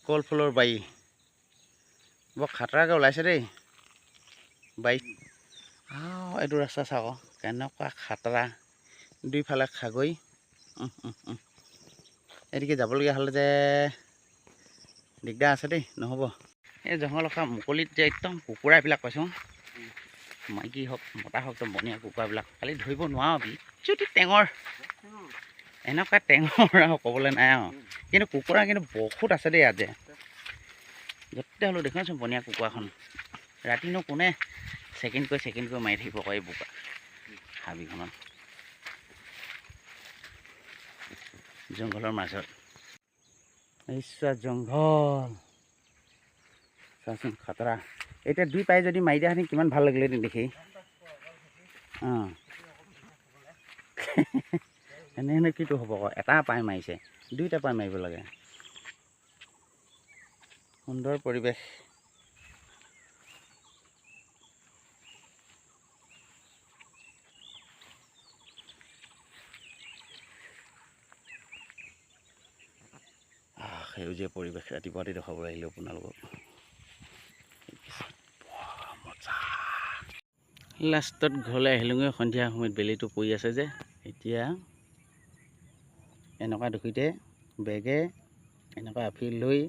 কল ফুলৰ বাৰী বৰ খাতৰাকৈ ওলাইছে দেই বাৰীত। এইটো ৰাস্তা চাওক কেনেকুৱা খাতৰা, দুইফালে খাগৈ। এদিকে যাবলগীয়া হ'লে যে দিগদাৰ আছে দেই, নহ'ব। এই জংঘল ৰখা মুকলিত যে একদম কুকুৰাবিলাক কৈছোঁ, মাইকী হওক মতা হওক, বনীয়া কুকুৰাবিলাক খালি ধৰিব নোৱাৰো যদি টেঙৰ, এনেকুৱা টেঙৰ আৰু ক'বলৈ নাই আৰু। কিন্তু কুকুৰা কিন্তু বহুত আছে দেই ইয়াত যে, য'তে হ'লেও দেখোঁচোন বনীয়া কুকুৰাখন। ৰাতিনো কোনে চেকিং কৰি মাৰি থাকিব কয় এই বোকা হাবিখনত, জংঘলৰ মাজত। ইচ্ছা জংঘল চাচোন খাতৰা। এতিয়া দুই পাই যদি মাৰি দিয়াহেঁতেন কিমান ভাল লাগিলে দেখি। এনেহেনে কিটো হ'ব আকৌ, এটা পাই মাৰিছে, দুইটা পাই মাৰিব লাগে। সুন্দৰ পৰিৱেশ। সেউজীয়া পৰিৱেশ ৰাতিপুৱাতে দেখাবলৈ আহিলোঁ আপোনালোকক। লাষ্টত ঘৰলৈ আহিলোঁগৈ, সন্ধিয়া সময়ত বেলিটো পৰি আছে যে। এতিয়া এনেকুৱা দুখিতে বেগে এনেকুৱা আফি লৈ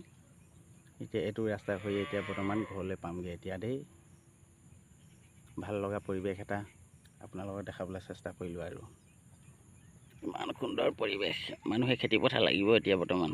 এতিয়া এইটো ৰাস্তা হৈ এতিয়া বৰ্তমান ঘৰলৈ পামগৈ এতিয়া দেই। ভাল লগা পৰিৱেশ এটা আপোনালোকক দেখাবলৈ চেষ্টা কৰিলোঁ আৰু। ইমান সুন্দৰ পৰিৱেশ, মানুহে খেতি পথাৰ লাগিব এতিয়া বৰ্তমান।